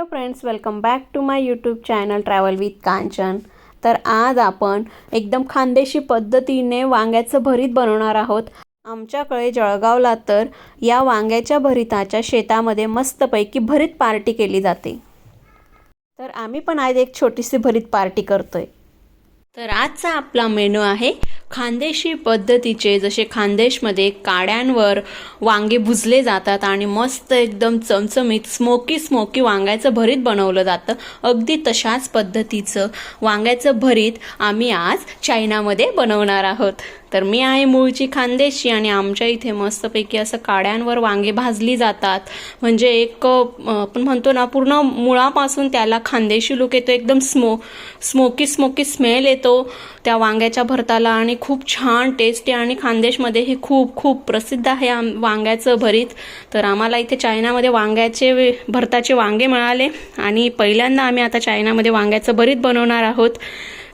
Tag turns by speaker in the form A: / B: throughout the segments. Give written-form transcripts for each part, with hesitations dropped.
A: Friends, welcome back to my YouTube channel travel with Kanchan. तर आज आपण एकदम खानदेशी पद्धतीने वांग्याचं भरीत बनवणार आहोत। आमच्याकडे जळगावला तर या वांग्याच्या भरीताच्या शेतामध्ये मस्तपैकी भरीत पार्टी केली जाते। तर आम्ही पण आज एक छोटीशी भरीत पार्टी करतोय। तर आजचा आपला मेनू आहे खानदेशी पद्धतीचे, जसे खानदेशमध्ये काड्यांवर वांगे भुजले जातात आणि मस्त एकदम चमचमीत स्मोकी वांग्याचं भरीत बनवलं जातं। अगदी तशाच पद्धतीचं वांग्याचं भरीत आम्ही आज चायनामध्ये बनवणार आहोत। तर मी आहे मूळची खानदेशी आणि आमच्या इथे मस्तपैकी असं काड्यांवर वांगे भाजली जातात। म्हणजे एक आपण म्हणतो ना, पूर्ण मुळापासून त्याला खानदेशी लुक येतो, एकदम स्मोकी स्मेल येतो त्या वांग्याच्या भरताला आणि खूप छान टेस्टी। आणि खानदेशमध्ये हे खूप प्रसिद्ध आहे वांग्याचं भरीत। तर आम्हाला इथे चायनामध्ये वांग्याचे भरताचे वांगे मिळाले आणि पहिल्यांदा आम्ही आता चायनामध्ये वांग्याचं भरीत बनवणार आहोत।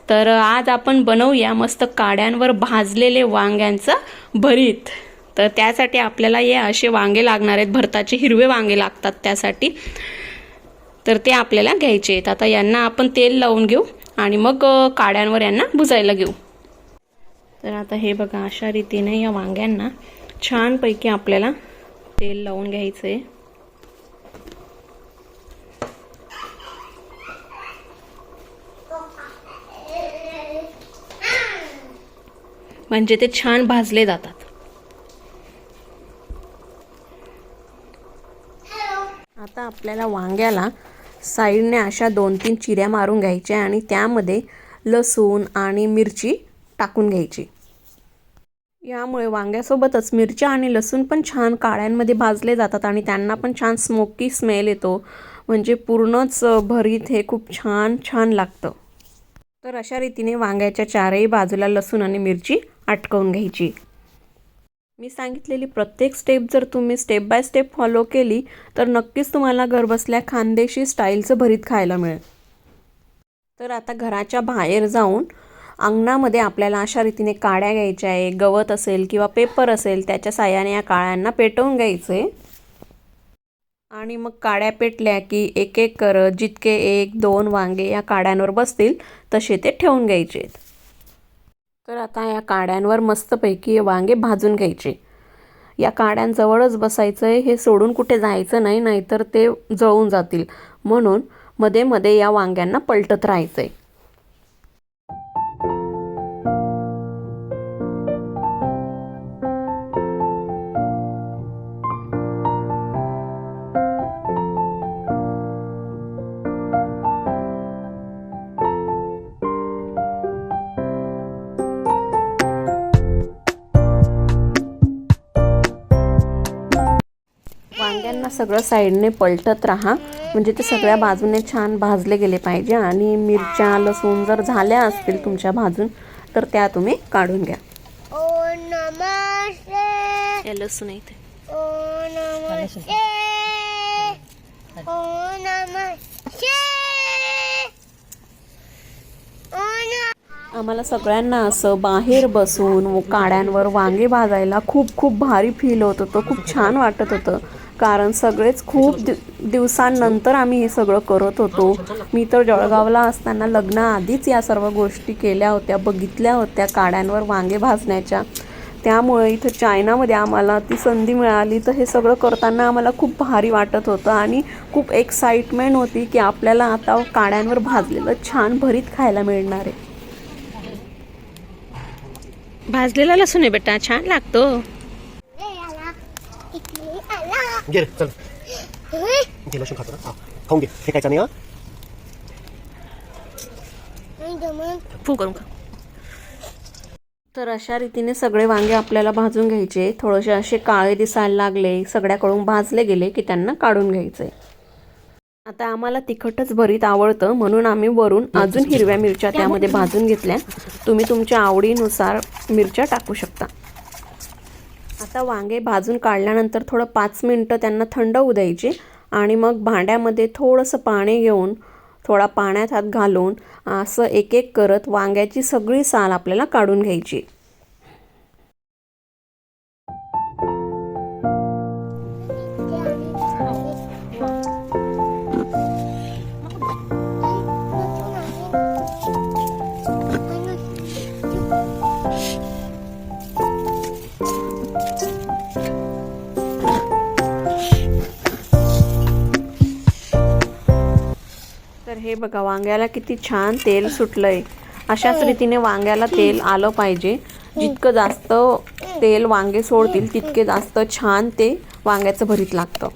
A: तर आज आपण बनवूया मस्त काड्यांवर भाजलेले वांग्यांचं भरीत। तर त्यासाठी आपल्याला हे असे वांगे लागणार आहेत, भरताचे हिरवे वांगे लागतात त्यासाठी। तर ते आपल्याला घ्यायचे आहेत। आता यांना आपण तेल लावून घेऊ आणि मग काड्यांवर यांना भुजायला घेऊ। तर आता हे बघा, अशा रीतीने या वांग्यांना छानपैकी आपल्याला तेल लावून घ्यायचं आहे। म्हणजे ते छान भाजले जातात। आता आपल्याला वांग्याला साईडने अशा 2-3 चिऱ्या मारून घ्यायच्या आणि त्यामध्ये लसूण आणि मिरची टाकून घ्यायची। यामुळे वांग्यासोबतच मिरच्या आणि लसूण पण छान काड्यांमध्ये भाजले जातात आणि त्यांना पण छान स्मोकी स्मेल येतो। म्हणजे पूर्णच भरीत हे खूप छान लागतं। तर अशा रीतीने वांग्याच्या चारही बाजूला लसूण आणि मिरची अटकवून घ्यायची। मी सांगितलेली प्रत्येक स्टेप जर तुम्ही स्टेप बाय स्टेप फॉलो केली तर नक्कीच तुम्हाला घरबसल्या खानदेशी स्टाईलचं भरीत खायला मिळेल। तर आता घराच्या बाहेर जाऊन अंगणामध्ये आपल्याला अशा रीतीने काड्या घ्यायच्या आहे। गवत असेल किंवा पेपर असेल त्याच्या साहाय्याने या काड्यांना पेटवून घ्यायचे आणि मग काड्या पेटल्या की एक एक करत जितके 1-2 वांगे या काड्यांवर बसतील तसे ते ठेवून घ्यायचे। तर आता या काड्यांवर मस्तपैकी वांगे भाजून घ्यायचे। या काड्यांजवळच बसायचं आहे, हे सोडून कुठे जायचं नाही, नाहीतर ते जळून जातील। म्हणून मध्ये मध्ये या वांग्यांना पलटत राहायचं आहे। वांग्यांना सगळं साईडने पलटत राहा, म्हणजे ते सगळ्या बाजूने छान भाजले गेले पाहिजे। आणि मिरच्या लसूण जर झाल्या असतील तुमच्या भाजून तर त्या तुम्ही काढून घ्या। लसूण इथे आम्हाला सगळ्यांना असं बाहेर बसून काड्यांवर वांगे भाजायला खूप भारी फील होत होतं, खूप छान वाटत होतं। कारण सगळेच खूप दिवसांनंतर आम्ही हे सगळं करत होतो। मी तर जळगावला असताना लग्नाआधीच या सर्व गोष्टी केल्या होत्या, बघितल्या होत्या काड्यांवर वांगे भाजण्याच्या। त्यामुळे इथं चायनामध्ये आम्हाला ती संधी मिळाली तर हे सगळं करताना आम्हाला खूप भारी वाटत होतं आणि खूप एक्साइटमेंट होती की आपल्याला आता काड्यांवर भाजलेलं छान भरीत खायला मिळणार आहे। भाजलेला लसूण आहे बेटा, छान लागतो।
B: घे रे, चल घे लसूण खातो ना, खाऊन घे, फेकायचा नाही।
A: फू करून खा। तर अशा रीतीने सगळे वांगे आपल्याला भाजून घ्यायचे। थोडेसे असे काळे दिसायला लागले, सगळ्याकडून भाजले गेले की त्यांना काढून घ्यायचे। आता आम्हाला तिखटच भरीत आवडतं म्हणून आम्ही वरून अजून हिरव्या मिरच्या त्यामध्ये भाजून घेतल्या। तुम्ही तुमच्या आवडीनुसार मिरच्या टाकू शकता। आता वांगे भाजून काढल्यानंतर थोडं 5 मिनिटं त्यांना थंड होऊ द्यायचे आणि मग भांड्यामध्ये थोडंसं पाणी घेऊन थोडा पाण्यात हात घालून असं एक एक करत वांग्याची सगळी साल आपल्याला काढून घ्यायची। हे बघा वांग्याला किती छान तेल सुटलंय. अशाच रीतीने वांग्याला तेल आलं पाहिजे. जितकं जास्त तेल वांगे सोडतील तितके जास्त छान ते वांग्याचं भरीत लागतं.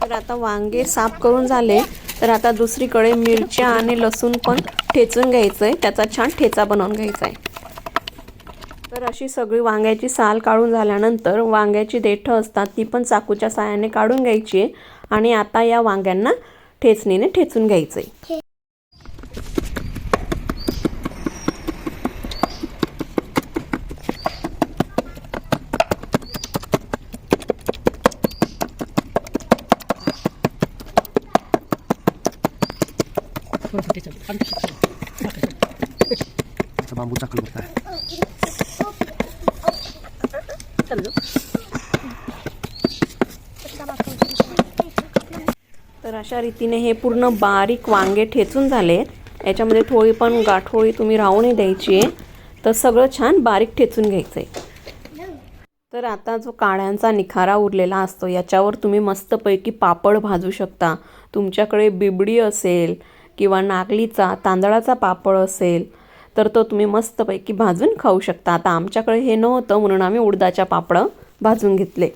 A: तर आता वांगे साफ करून झाले. तर आता दुसरीकडे मिरच्या आणि लसूण पण ठेचून घ्यायचं आहे. त्याचा छान ठेचा बनवून घ्यायचा आहे. तर अशी सगळी वांग्याची साल काढून झाल्यानंतर वांग्याची देठं असतात ती पण चाकूच्या साहाय्याने काढून घ्यायची आहे. आणि आता या वांग्यांना ठेचणीने ठेचून घ्यायचं आहे.
B: बांबू चाकू होता है.
A: तर अशा रीतीने हे पूर्ण बारीक वांगे ठेचून झाले. याच्यामध्ये थोडी पण गाठोळी तुम्ही राहू नाही द्यायची आहे. तर सगळं छान बारीक ठेचून घ्यायचं आहे. तर आता जो काळ्यांचा निखारा उरलेला असतो याच्यावर तुम्ही मस्तपैकी पापड भाजू शकता. तुमच्याकडे बिबडी असेल किंवा नागलीचा तांदळाचा पापड असेल तर तो तुम्ही मस्तपैकी भाजून खाऊ शकता. आता आमच्याकडे हे नव्हतं म्हणून आम्ही उडदाच्या पापडं भाजून घेतले.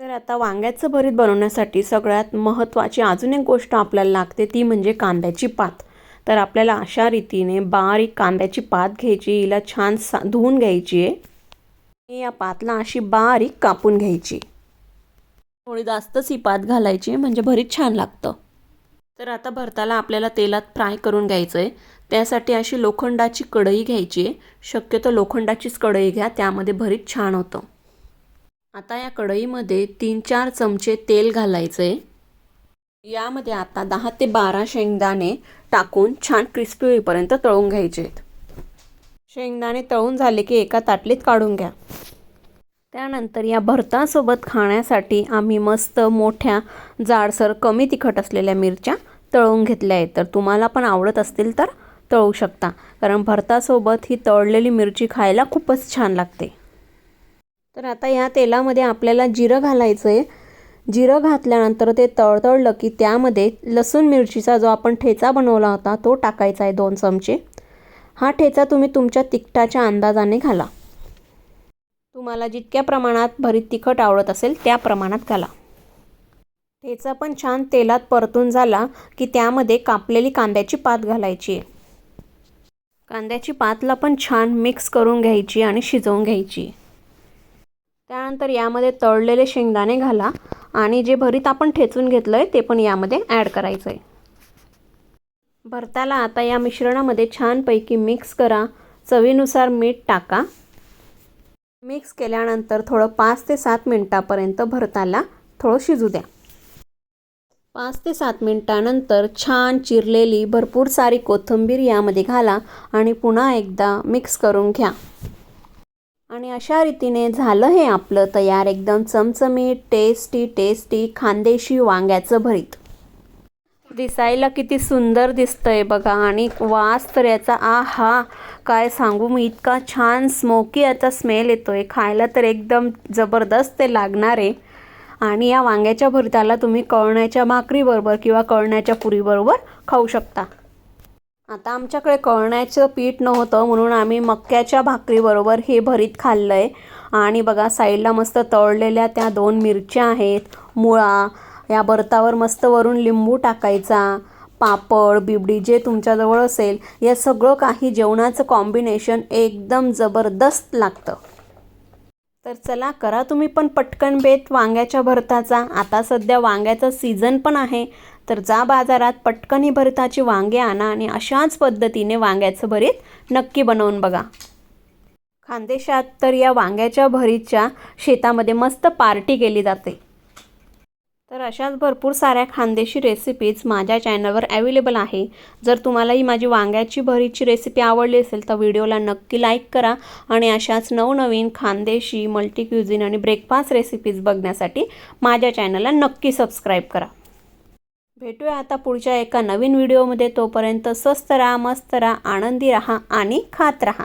A: तर आता वांग्याचं भरीत बनवण्यासाठी सगळ्यात महत्त्वाची अजून एक गोष्ट आपल्याला लागते ती म्हणजे कांद्याची पात. तर आपल्याला अशा रीतीने बारीक कांद्याची पात घ्यायची. हिला छान धुवून घ्यायची आहे. या पातला अशी बारीक कापून घ्यायची. थोडी जास्तच ही पात घालायची म्हणजे भरीत छान लागतं. तर आता भरताला आपल्याला तेलात फ्राय करून घ्यायचं आहे. त्यासाठी अशी लोखंडाची कढई घ्यायची आहे. शक्यतो लोखंडाचीच कढई घ्या, त्यामध्ये भरीत छान होतं. आता या कढईमध्ये 3-4 चमचे तेल घालायचं आहे. यामध्ये आता 10 ते 12 शेंगदाणे टाकून छान क्रिस्पी होईपर्यंत तळून घ्यायचे आहेत. शेंगदाणे तळून झाले की एका ताटलीत काढून घ्या. त्यानंतर या भरतासोबत खाण्यासाठी आम्ही मस्त मोठ्या जाडसर कमी तिखट असलेल्या मिरच्या तळून घेतल्या आहेत. तर तुम्हाला पण आवडत असतील तर तळू शकता, कारण भरतासोबत ही तळलेली मिरची खायला खूपच छान लागते. तर आता या तेलामध्ये आपल्याला जिरं घालायचं आहे. जिरं घातल्यानंतर ते तळतळलं की त्यामध्ये लसूण मिरचीचा जो आपण ठेचा बनवला होता तो टाकायचा आहे 2 चमचे. हा ठेचा तुम्ही तुमच्या तिखटाच्या अंदाजाने घाला. तुम्हाला जितक्या प्रमाणात भरीत तिखट आवडत असेल त्या प्रमाणात घाला. ठेचा पण छान तेलात परतून झाला की त्यामध्ये कापलेली कांद्याची पात घालायची आहे. कांद्याची पातला पण छान मिक्स करून घ्यायची आणि शिजवून घ्यायची. त्यानंतर यामध्ये तळलेले शेंगदाणे घाला आणि जे भरीत आपण ठेचून घेतलं आहे ते पण यामध्ये ॲड करायचं आहे. भरताला आता या मिश्रणामध्ये छानपैकी मिक्स करा. चवीनुसार मीठ टाका. मिक्स केल्यानंतर थोडं 5 ते 7 मिनिटापर्यंत भरताला थोडं शिजू द्या. 5 ते 7 मिनिटानंतर छान चिरलेली भरपूर सारी कोथिंबीर यामध्ये घाला आणि पुन्हा एकदा मिक्स करून घ्या. आणि अशा रीतीने झालं हे आपलं तयार एकदम चमचमीत टेस्टी खानदेशी वांग्याचं भरीत. दिसायला किती सुंदर दिसतंय बघा आणि वास तर याचा आहा काय सांगू मी. इतका छान स्मोकी याचा स्मेल येतोय. खायला तर एकदम जबरदस्त ते लागणार आहे. आणि या वांग्याच्या भरीताला तुम्ही कळण्याच्या भाकरीबरोबर किंवा कळण्याच्या पुरीबरोबर खाऊ शकता. आता आमच्याकडे कळण्याचं पीठ नव्हतं म्हणून आम्ही मक्याच्या भाकरीबरोबर हे भरीत खाल्लं आहे. आणि बघा साईडला मस्त तळलेल्या त्या 2 मिरच्या आहेत. मुळा या भरतावर मस्त वरून लिंबू टाकायचा. पापड बिबडी जे तुमच्याजवळ असेल या सगळं काही जेवणाचं कॉम्बिनेशन एकदम जबरदस्त लागतं. तर चला करा तुम्ही पण पटकन बेत वांग्याच्या भरताचा. आता सध्या वांग्याचा सीझन पण आहे. तर जा बाजारात पटकन ही भरताची वांगे आणा आणि अशाच पद्धतीने वांग्याचं भरीत नक्की बनवून बघा. खानदेशात तर या वांग्याच्या भरीतच्या शेतामध्ये मस्त पार्टी केली जाते. तर अशाच भरपूर साऱ्या खानदेशी रेसिपीज माझ्या चॅनलवर अवेलेबल आहे. जर तुम्हाला ही माझी वांग्याची भरीतची रेसिपी आवडली असेल तर व्हिडिओला नक्की लाईक करा आणि अशाच नवनवीन खानदेशी मल्टी क्युझिन आणि ब्रेकफास्ट रेसिपीज बघण्यासाठी माझ्या चॅनलला नक्की सबस्क्राईब करा. भेटूया आता पुढच्या एका नवीन व्हिडिओमध्ये. तोपर्यंत स्वस्त राहा, मस्त राहा, आनंदी राहा आणि खात राहा.